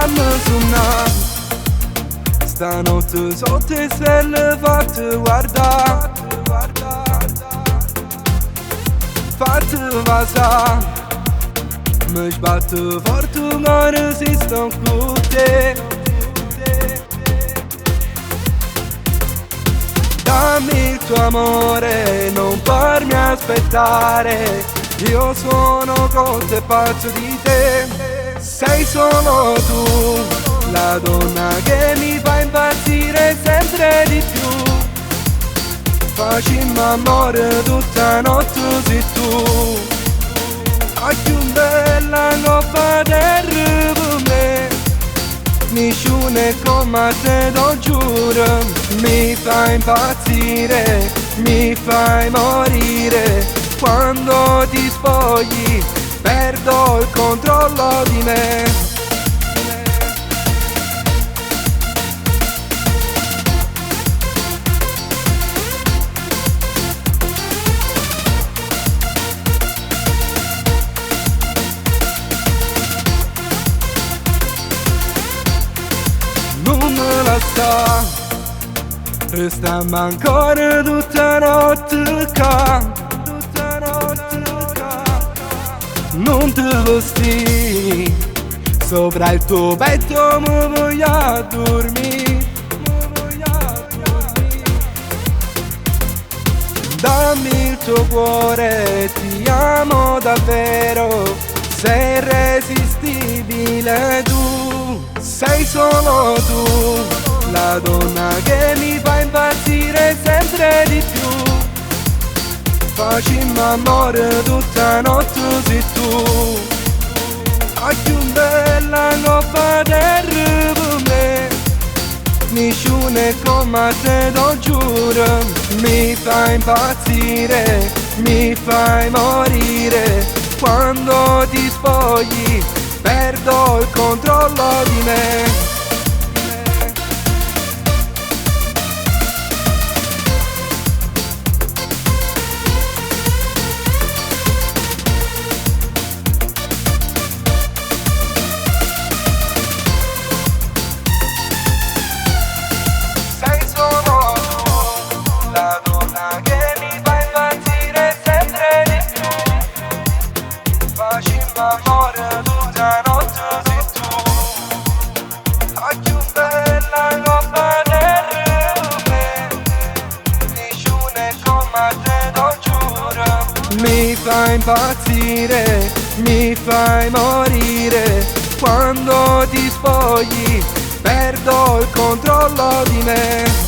fammi suonare. Stanotte sotto le stelle fatti guardare, fatti vasare. Mi sbatto forte ma resisto con te. Dammi il tuo amore, non farmi aspettare. Io sono con te pazzo di te. Sei solo tu, la donna che mi fa impazzire sempre di più. Facimmo amore tutta notte sei tu. A più bella coppa terra per me. Nessuno è come te, lo giuro. Mi fai impazzire, mi fai morire. Quando ti spogli perdo il controllo di me. Non me la sa, restiamo ancora tutta notte qua. Non ti vesti, sopra il tuo petto mi voglio dormire. Dammi il tuo cuore, ti amo davvero. Sei irresistibile tu, sei solo tu, la donna che mi fa impazzire sempre di più. Facimmo amore tutta notte sei tu. A più bella coppa terra per me. Nessuno è come te, lo giuro. Mi fai impazzire, mi fai morire. Quando ti spogli perdo il controllo di me. Amore tutta notte sei tu. A più bella coppa terra per me. Nessuno è come te, lo giuro. Mi fai impazzire, mi fai morire. Quando ti spogli perdo il controllo di me.